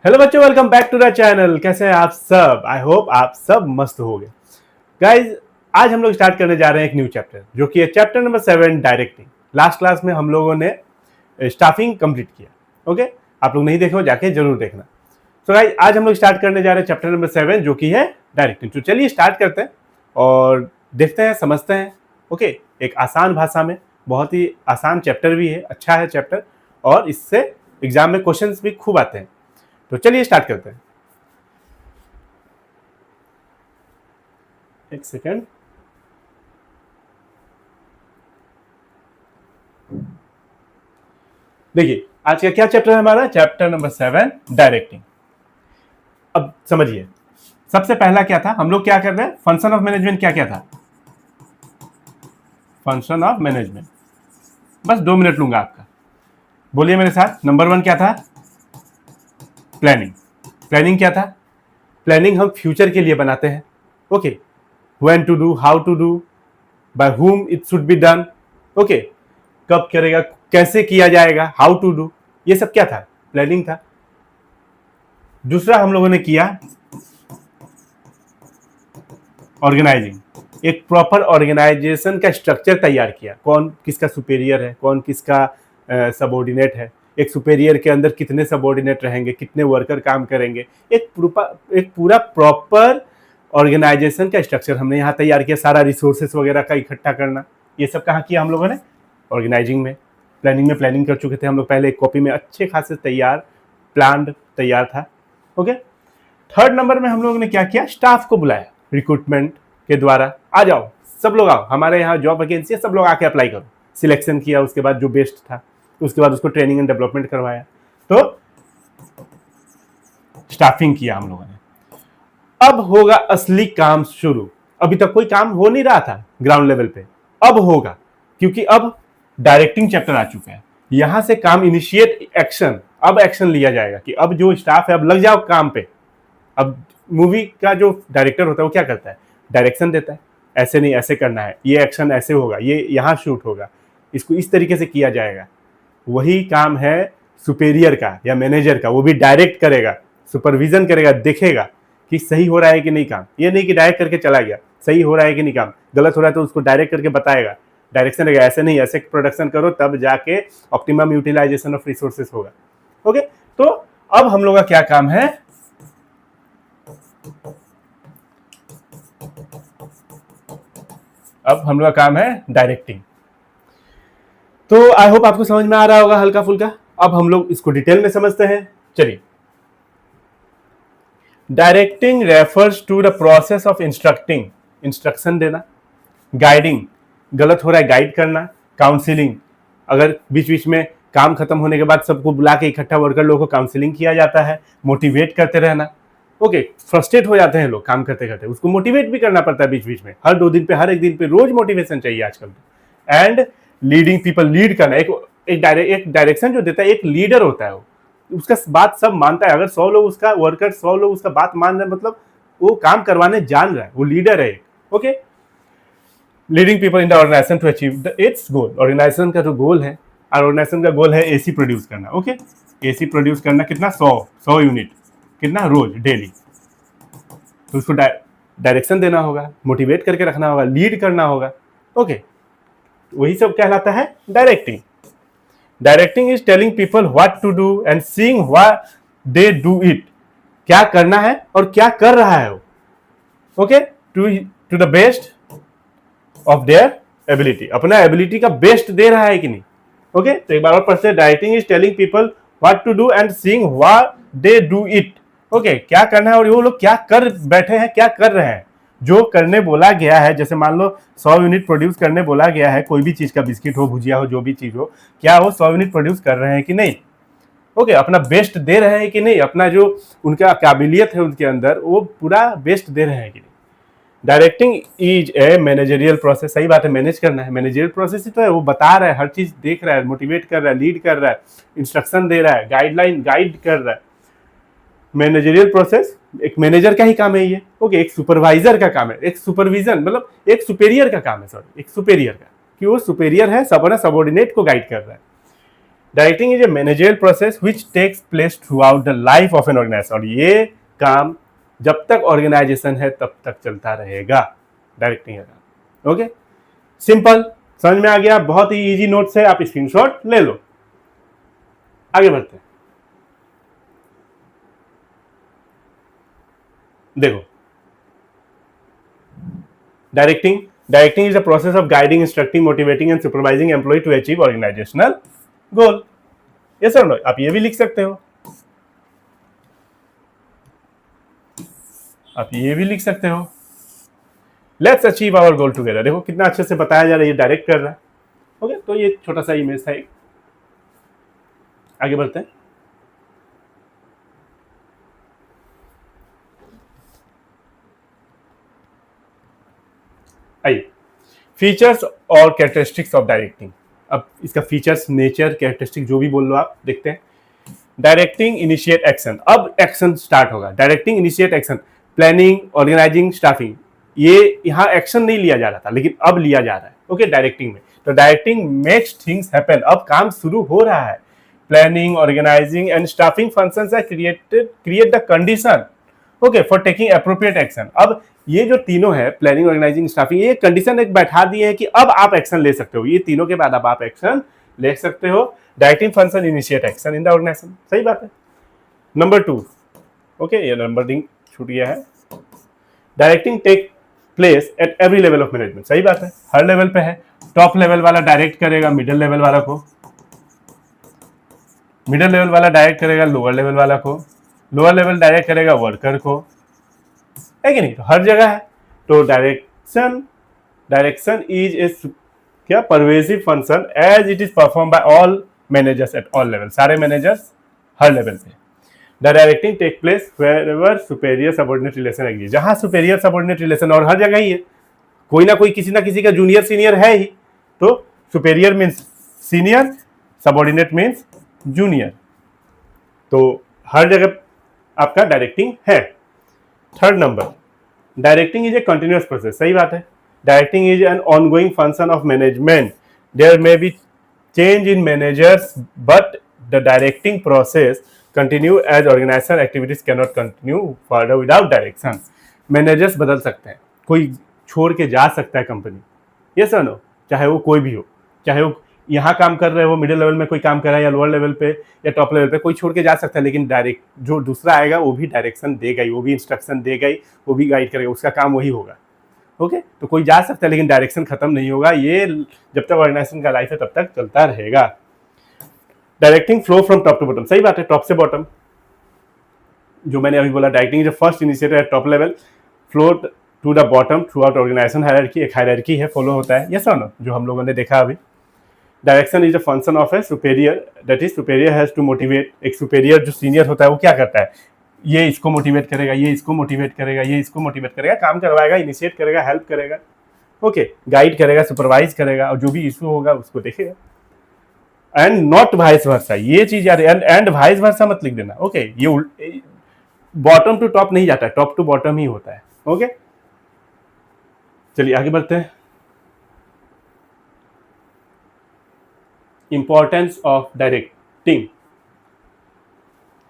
Hello बच्चों, welcome back to the channel. कैसे हैं आप सब? आई होप आप सब मस्त हो गए। गाइज, आज हम लोग स्टार्ट करने जा रहे हैं एक न्यू चैप्टर, जो कि है chapter number 7, directing. Last class में हम लोगों ने स्टाफिंग कंप्लीट किया। ओके, आप लोग नहीं देखे हो, जाके जरूर देखना। तो गाइज, आज हम लोग स्टार्ट करने जा रहे हैं चैप्टर नंबर 7, जो कि है डायरेक्टिंग। तो चलिए स्टार्ट करते हैं और देखते हैं, समझते हैं। ओके, एक आसान भाषा में, बहुत ही आसान चैप्टर भी है, अच्छा है चैप्टर, और इससे एग्जाम में क्वेश्चंस भी खूब आते हैं। तो चलिए स्टार्ट करते हैं। एक सेकेंड। देखिए, आज का क्या चैप्टर है हमारा? Chapter number 7, directing. अब समझिए, सबसे पहला क्या था, हम लोग क्या कर रहे हैं? फंक्शन ऑफ मैनेजमेंट क्या क्या था? फंक्शन ऑफ मैनेजमेंट, बस 2 मिनट लूंगा आपका। बोलिए मेरे साथ। नंबर 1 क्या था? प्लानिंग। प्लानिंग क्या था? प्लानिंग हम फ्यूचर के लिए बनाते हैं। Okay, when to do, how to do, by whom it should be done. Okay, कब करेगा, कैसे किया जाएगा, हाउ टू डू, ये सब क्या था? प्लानिंग था। दूसरा हम लोगों ने किया ऑर्गेनाइजिंग। एक प्रॉपर ऑर्गेनाइजेशन का स्ट्रक्चर तैयार किया। कौन किसका सुपेरियर है, कौन किसका सबऑर्डिनेट है, एक सुपेरियर के अंदर कितने सबऑर्डिनेट रहेंगे, कितने वर्कर काम करेंगे, एक पूरा प्रॉपर ऑर्गेनाइजेशन का स्ट्रक्चर हमने यहाँ तैयार किया। सारा रिसोर्सेस वगैरह का इकट्ठा करना, ये सब कहाँ किया हम लोगों ने? ऑर्गेनाइजिंग में। प्लानिंग में प्लानिंग कर चुके थे हम लोग पहले, एक कॉपी में अच्छे खासे तैयार प्लान तैयार था। ओके, थर्ड नंबर में हम लोगों ने क्या किया? स्टाफ को बुलाया रिक्रूटमेंट के द्वारा। आ जाओ सब लोग, आओ हमारे यहाँ जॉब वैकेंसी है, सब लोग आके अप्लाई करो। सिलेक्शन किया, उसके बाद जो बेस्ट था उसके बाद उसको ट्रेनिंग एंड डेवलपमेंट करवाया। तो स्टाफिंग किया हम लोगों ने। अब होगा असली काम शुरू। अभी तक कोई काम हो नहीं रहा था ग्राउंड लेवल पे, अब होगा, क्योंकि अब डायरेक्टिंग चैप्टर आ चुका है। यहां से काम, इनिशिएट एक्शन, अब एक्शन लिया जाएगा कि अब जो स्टाफ है अब लग जाओ काम पे। अब मूवी का जो डायरेक्टर होता है वो क्या करता है? डायरेक्शन देता है, ऐसे नहीं ऐसे करना है, ये एक्शन ऐसे होगा, ये यहाँ शूट होगा, इसको इस तरीके से किया जाएगा। वही काम है सुपेरियर का या मैनेजर का, वो भी डायरेक्ट करेगा, सुपरविजन करेगा, देखेगा कि सही हो रहा है कि नहीं काम। ये नहीं कि डायरेक्ट करके चला गया, सही हो रहा है कि नहीं काम, गलत हो रहा है तो उसको डायरेक्ट करके बताएगा, डायरेक्शन रहेगा, ऐसे नहीं ऐसे प्रोडक्शन करो, तब जाके ऑप्टिमम यूटिलाइजेशन ऑफ रिसोर्सेस होगा। ओके, तो अब हम लोग का क्या काम है? अब हम लोग का काम है डायरेक्टिंग। तो आई होप आपको समझ में आ रहा होगा हल्का फुल्का। अब हम लोग इसको डिटेल में समझते हैं। चलिए, directing refers to the process of instructing, instruction देना, गाइडिंग, गलत हो रहा है गाइड करना, काउंसिलिंग, अगर बीच बीच में काम खत्म होने के बाद सबको बुला के इकट्ठा वर्कर लोगों को काउंसिलिंग किया जाता है, मोटिवेट करते रहना। ओके, फ्रस्ट्रेट हो जाते हैं लोग काम करते करते, उसको मोटिवेट भी करना पड़ता है बीच बीच में, हर 2 दिन पे, हर 1 दिन पे, रोज मोटिवेशन चाहिए आजकल। एंड लीडिंग पीपल, लीड करना, एक डायरेक्शन जो देता है, एक लीडर होता है, उसका बात सब मानता है। अगर 100 लोग उसका वर्कर, 100 लोग उसका बात मान रहे हैं, मतलब वो काम करवाने जान रहा है, वो लीडर है। Okay, leading people in the organization to achieve its goal. Organization का जो गोल है, ऑर्गेनाइजेशन का गोल है एसी प्रोड्यूस करना। ओके, एसी प्रोड्यूस करना कितना? 100 यूनिट, कितना? रोज, डेली। तो उसको डायरेक्शन देना होगा, मोटिवेट करके रखना होगा, लीड करना होगा। ओके, वही सब कहलाता है directing. Directing is telling people what to do and seeing what they do it. क्या करना है और क्या कर रहा है वो। Okay, to the best of their ability, अपना एबिलिटी का बेस्ट दे रहा है कि नहीं। ओके, तो एक बार और पढ़ते हैं। Directing is telling people what to do and seeing what they do it. Okay, क्या करना है और वो लोग क्या कर बैठे हैं, क्या कर रहे हैं। जो करने बोला गया है, जैसे मान लो 100 यूनिट प्रोड्यूस करने बोला गया है, कोई भी चीज का, बिस्किट हो, भुजिया हो, जो भी चीज हो, क्या वो 100 यूनिट प्रोड्यूस कर रहे हैं कि नहीं। ओके, अपना बेस्ट दे रहे हैं कि नहीं, अपना जो उनका काबिलियत है उनके अंदर, वो पूरा बेस्ट दे रहे हैं कि नहीं। Directing is a managerial process. सही बात है, मैनेज करना है, मैनेजरियल प्रोसेस ही तो है। वो बता रहा है, हर चीज देख रहा है, मोटिवेट कर रहा है, लीड कर रहा है, इंस्ट्रक्शन दे रहा है, गाइडलाइन गाइड कर रहा है। मैनेजरियल प्रोसेस एक मैनेजर का ही काम है ये। ओके, एक सुपरवाइजर का काम है, एक सुपरविजन मतलब एक सुपेरियर का काम है, सॉरी, एक सुपेरियर का, कि वो सुपेरियर है, सब ना सबऑर्डिनेट को गाइड कर रहा है। Directing is a managerial process which takes place throughout the life of an organisation, और ये काम जब तक ऑर्गेनाइजेशन है तब तक चलता रहेगा, डायरेक्टिंग का काम। ओके, सिंपल, समझ में आ गया, बहुत ही इजी नोट्स है, आप स्क्रीनशॉट ले लो। आगे बढ़ते हैं, देखो directing is a process of guiding, instructing, motivating and supervising employ to achieve organisational goal. ये सर नो, आप ये भी लिख सकते हो, आप ये भी लिख सकते हो, let's achieve our goal together. देखो कितना अच्छे से बताया जा रहा है, ये डायरेक्ट कर रहा है। ओके, तो ये छोटा सा इमेज था एक। आगे बढ़ते हैं, आइए, फीचर्स और कैरेक्टरिस्टिक्स ऑफ डायरेक्टिंग। अब इसका फीचर्स, नेचर, कैरेक्टरिस्टिक जो भी बोल लो आप, देखते हैं। डायरेक्टिंग इनिशिएट एक्शन, अब एक्शन स्टार्ट होगा। Directing initiate action, planning, organising, staffing, ये यहाँ एक्शन नहीं लिया जा रहा था लेकिन अब लिया जा रहा है। ओके, डायरेक्टिंग में, तो डायरेक्टिंग मेक्स थिंग्स हैपन, अब काम शुरू हो रहा है। Planning, organising and staffing functions are create the condition okay for taking appropriate action. अब ये जो तीनों है, प्लानिंग, ऑर्गेनाइजिंग, स्टाफिंग, ये कंडीशन एक बैठा दिए है कि अब आप एक्शन ले सकते हो, ये तीनों के बाद अब आप एक्शन ले सकते हो। Directing function initiate action in the organisation, सही बात है। नंबर 2, ओके, ये नंबरिंग छूट गया है। Directing take place at every level of management, सही बात है, हर लेवल पे है। टॉप लेवल वाला डायरेक्ट करेगा मिडिल लेवल वाला को, मिडिल लेवल वाला डायरेक्ट करेगा लोअर लेवल वाला को, लोअर लेवल डायरेक्ट करेगा वर्कर को, है कि नहीं? तो हर जगह है। तो डायरेक्शन इज ए क्या pervasive function as it is perform by all managers at all level, सारे मैनेजर्स हर लेवल पे। The directing take place wherever superior subordinate relation exist, जहां सुपेरियर सबऑर्डिनेट रिलेशन, और हर जगह ही है, कोई ना कोई किसी ना किसी का जूनियर सीनियर है ही, तो superior means senior, subordinate means junior, तो हर जगह आपका डायरेक्टिंग है। Third number, directing is a continuous process, सही बात है। Directing is an ongoing function of management, there may be change in managers but the directing process continue as organisation activities can not continue further without direction. Managers बदल सकते हैं, कोई छोड़ के जा सकता है कंपनी, ये सर नो, चाहे वो कोई भी हो, चाहे वो यहाँ काम कर रहे हो, मिडिल लेवल में कोई काम कर रहा है, या लोअर लेवल पे या टॉप लेवल पे, कोई छोड़ के जा सकता है, लेकिन डायरेक्ट जो दूसरा आएगा वो भी डायरेक्शन देगा ही, वो भी इंस्ट्रक्शन देगा ही, वो भी गाइड करेगा, उसका काम वही होगा। ओके, तो कोई जा सकता है लेकिन डायरेक्शन खत्म नहीं होगा, ये जब तक ऑर्गेनाइजेशन का लाइफ है तब तक चलता रहेगा। Directing flow from top to bottom, सही बात है, टॉप से बॉटम, जो मैंने अभी बोला, directing is first initiator at top level, flow to the bottom throughout organisation hierarchy, एक हायरार्की है, फॉलो होता है, यस और नो, जो हम लोगों ने देखा अभी। Direction is a function of a superior, that is superior has to motivate, एक सुपेरियर जो सीनियर होता है वो क्या करता है, ये इसको मोटिवेट करेगा, ये इसको मोटिवेट करेगा, ये इसको मोटिवेट करेगा, काम करवाएगा, इनिशिएट करेगा, हेल्प करेगा, ओके, गाइड करेगा, सुपरवाइज करेगा, और जो भी इशू होगा उसको देखेगा। एंड नॉट वाइस वर्सा, ये चीज यार, एंड वाइस वर्सा मत लिख देना, ओके, ये बॉटम टू टॉप नहीं जाता है, टॉप टू बॉटम ही होता है। ओके, चलिए आगे बढ़ते हैं। Importance of directing,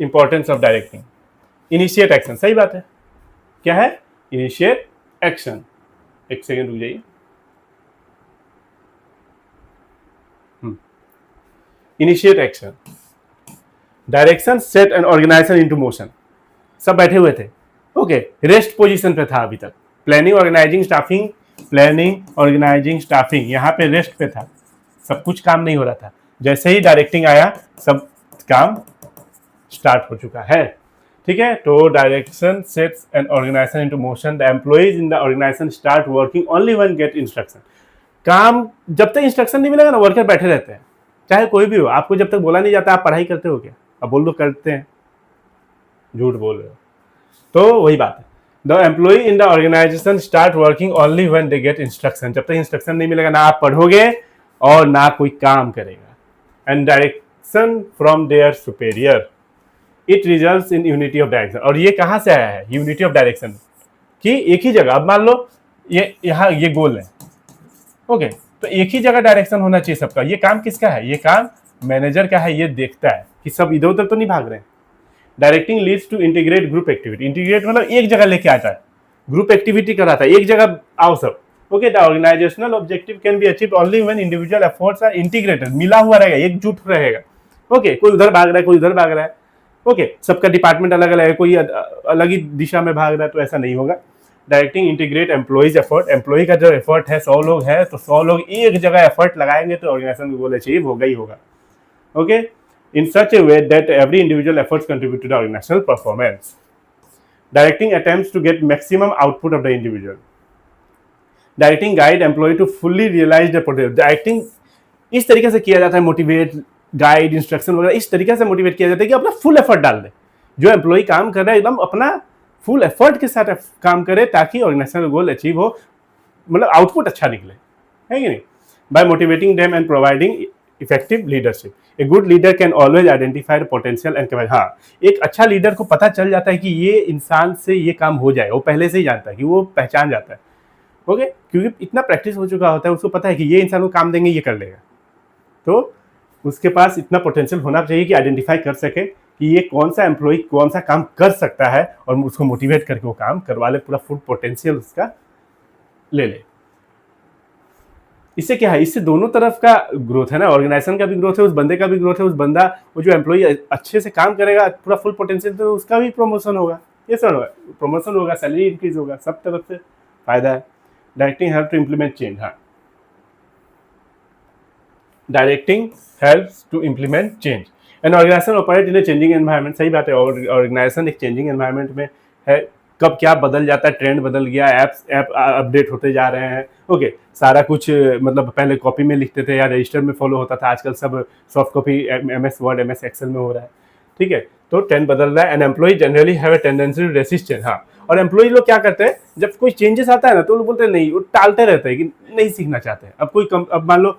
importance of directing, initiate action, सही बात है, क्या है, इनिशिएट एक्शन। एक सेकेंड रुक जाइए, initiate action, direction set and organisation into motion, सब बैठे हुए थे, ओके, रेस्ट पोजीशन पे था अभी तक, planning, organising, staffing, planning, organising, staffing, यहाँ पे रेस्ट पे था, सब कुछ काम नहीं हो रहा था, जैसे ही डायरेक्टिंग आया सब काम स्टार्ट हो चुका है, ठीक है। तो direction sets and organisation into motion, the employees in the organisation start working only when get instruction, काम जब तक इंस्ट्रक्शन नहीं मिलेगा ना, वर्कर बैठे रहते हैं, चाहे कोई भी हो, आपको जब तक बोला नहीं जाता आप पढ़ाई करते हो क्या, अब बोल दो करते हैं, झूठ बोल रहे हो, तो वही बात है। The employee in the organisation start working only when they get instruction, जब तक इंस्ट्रक्शन नहीं मिलेगा ना आप पढ़ोगे और ना कोई काम करेगा। And direction from their superior, it results in unity of direction, और ये कहाँ से आया है, यूनिटी ऑफ डायरेक्शन, कि एक ही जगह, अब मान लो ये यहाँ ये गोल है, ओके, तो एक ही जगह डायरेक्शन होना चाहिए सबका, ये काम किसका है, ये काम मैनेजर क्या है ये देखता है कि सब इधर उधर तो नहीं भाग रहे हैं। Directing leads to integrate group activity. Integrate मतलब एक जगह लेके आता है, ग्रुप एक्टिविटी कराता है, एक जगह आओ सब। Okay, the organisational objective can be achieved only when individual efforts are integrated, मिला हुआ रहेगा, एकजुट रहेगा। ओके, कोई उधर भाग रहा है, कोई उधर भाग रहा है। ओके, सबका डिपार्टमेंट अलग अलग है, कोई अलग ही दिशा में भाग रहा है, तो ऐसा नहीं होगा। Directing integrate employees effort. Employee का जो एफर्ट है 100 लोग है तो 100 लोग एक जगह एफर्ट लगाएंगे तो ऑर्गेनाइजेशन गोल अचीव होगा ही होगा। Okay, in such a way that every individual efforts contribute to the organizational performance. Directing attempts to get maximum output of the individual. Directing guide employee to fully realize their potential. Directing इस तरीके से किया जाता है, motivate, guide, instruction वगैरह इस तरीके से मोटिवेट किया जाता है कि अपना फुल एफर्ट डाल दे। जो एम्प्लॉय काम कर रहा है एकदम अपना फुल एफर्ट के साथ काम करे ताकि ऑर्गेनाइजेशनल गोल अचीव हो, मतलब आउटपुट अच्छा निकले, है कि नहीं। By motivating them and providing effective leadership. A good leader can always identify the potential and capacity. हाँ, एक अच्छा लीडर को पता चल जाता है कि ये इंसान से ये काम हो जाए, वो पहले से ही जानता है कि वो पहचान जाता है। ओके, क्योंकि इतना प्रैक्टिस हो चुका होता है, उसको पता है कि ये इंसान को काम देंगे ये कर लेगा, तो उसके पास इतना पोटेंशियल होना चाहिए कि आइडेंटिफाई कर सके कि ये कौन सा एम्प्लॉय कौन सा काम कर सकता है और उसको मोटिवेट करके वो काम करवा ले, पूरा फुल पोटेंशियल उसका ले ले। इससे क्या है, इससे दोनों तरफ का ग्रोथ है ना, ऑर्गेनाइजेशन का भी ग्रोथ है, उस बंदे का भी ग्रोथ है। उस बंदा, वो जो एम्प्लॉय अच्छे से काम करेगा, पूरा फुल पोटेंशियल, तो उसका भी प्रमोशन होगा, ये सब होगा, प्रमोशन होगा, सैलरी इंक्रीज होगा, सब तरफ से फायदा है। Directing help to implement change. हाँ, directing helps to implement change. An organisation operate in a changing environment. सही बात है, ऑर्गेनाइजेशन एक चेंजिंग एनवायरनमेंट में है, कब क्या बदल जाता है, ट्रेंड बदल गया, ऐप अपडेट होते जा रहे हैं। ओके, सारा कुछ मतलब पहले कॉपी में लिखते थे या रजिस्टर में फॉलो होता था, आजकल सब soft copy MS word MS excel में हो रहा है, ठीक है। तो ट्रेंड बदल रहा है। And employee generally have a tendency to resist change. हाँ, और एम्प्लॉय लोग क्या करते हैं, जब कोई चेंजेस आता है ना तो लोग बोलते हैं नहीं, वो टालते रहते हैं कि नहीं सीखना चाहते हैं। अब मान लो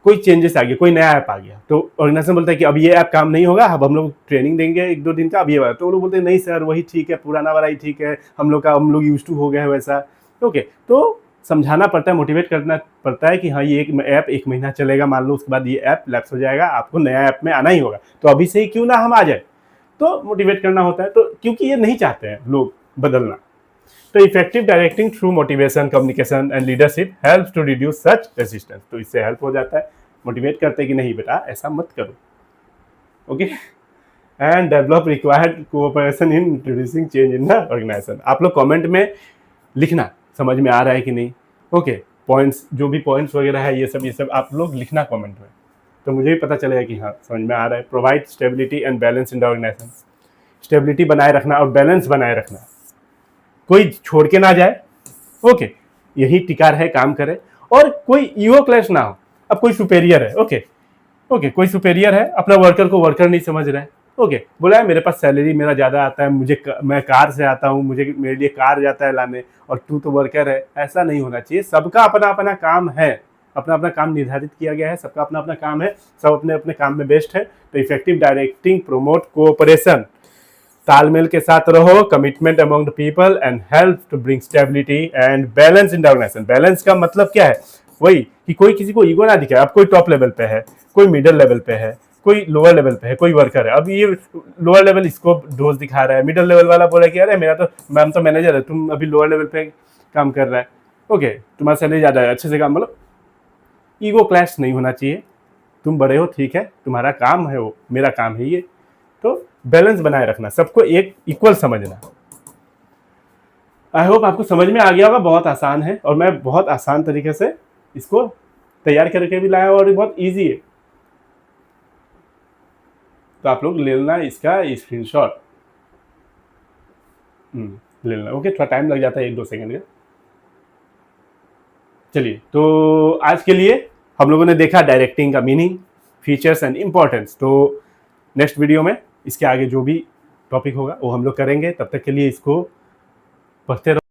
कोई चेंजेस आ गया, कोई नया ऐप आ गया, तो ऑर्गेनाइजेशन बोलता है कि अब ये ऐप काम नहीं होगा, अब हम लोग ट्रेनिंग देंगे 1-2 दिन का, अब ये वाला। तो वो लोग बोलते हैं नहीं सर, वही ठीक है, पुराना वाला ही ठीक है, हम लोग यूज टू हो गए हैं वैसा। ओके, तो समझाना पड़ता है, मोटिवेट करना पड़ता है कि हाँ, ये ऐप 1 महीना चलेगा, मान लो उसके बाद ये ऐप लैप्स हो जाएगा, आपको नया ऐप में आना ही होगा, तो अभी से ही क्यों ना हम आ जाए। तो मोटिवेट करना होता है, तो क्योंकि ये नहीं चाहते हैं लोग बदलना। तो effective directing through motivation, communication and leadership helps to reduce such resistance. तो इससे हेल्प हो जाता है, मोटिवेट करते हैं कि नहीं बेटा ऐसा मत करो। Okay, and develop required cooperation in introducing change in the organisation. आप लोग कमेंट में लिखना समझ में आ रहा है कि नहीं। ओके, पॉइंट्स, जो भी पॉइंट्स वगैरह है ये सब आप लोग लिखना कमेंट में, तो मुझे भी पता चलेगा कि हाँ समझ में आ रहा है। Provide stability and balance in the organisation. Stability बनाए रखना और बैलेंस बनाए रखना, कोई छोड़ के ना जाए। ओके, यही टिका रहे, काम करे, और कोई ईगो क्लैश ना हो। अब कोई सुपेरियर है, ओके, कोई सुपेरियर है, अपना वर्कर को वर्कर नहीं समझ रहा है। ओके, बोला है मेरे पास सैलरी मेरा ज़्यादा आता है, मैं कार से आता हूँ, मेरे लिए कार जाता है लाने, और तू तो वर्कर है। ऐसा नहीं होना चाहिए। सबका अपना अपना काम है, अपना अपना काम निर्धारित किया गया है, सबका अपना अपना काम है, सब अपने अपने काम में बेस्ट है। तो इफेक्टिव डायरेक्टिंग प्रोमोट कोऑपरेशन, तालमेल के साथ रहो, commitment among the people and help to bring stability and balance in the organisation. Balance का मतलब क्या है, वही कि कोई किसी को ईगो ना दिखाए। अब कोई टॉप लेवल पे है, कोई मिडिल लेवल पे है, कोई लोअर लेवल पे है, कोई वर्कर है। अब ये लोअर लेवल इसको डोज दिखा रहा है, मिडिल लेवल वाला बोला कि अरे मेरा तो मैम तो मैनेजर है, तुम अभी लोअर लेवल पे काम कर रहा है। ओके, तुम्हारा सैलरी ज़्यादा है, अच्छे से काम, मतलब ईगो क्लैश नहीं होना चाहिए। तुम बड़े हो, ठीक है, तुम्हारा काम है वो, मेरा काम है ये। तो बैलेंस बनाए रखना, सबको एक इक्वल समझना। आई होप आपको समझ में आ गया होगा। बहुत आसान है और मैं बहुत आसान तरीके से इसको तैयार करके भी लाया और बहुत इजी है। तो आप लोग ले लेना इसका स्क्रीनशॉट, ले लेना। ओके, थोड़ा टाइम लग जाता है 1-2 सेकंड का। चलिए, तो आज के लिए हम लोगों ने देखा डायरेक्टिंग का मीनिंग, फीचर्स एंड इम्पोर्टेंस। तो नेक्स्ट वीडियो में इसके आगे जो भी टॉपिक होगा वो हम लोग करेंगे। तब तक के लिए इसको पढ़ते रहो।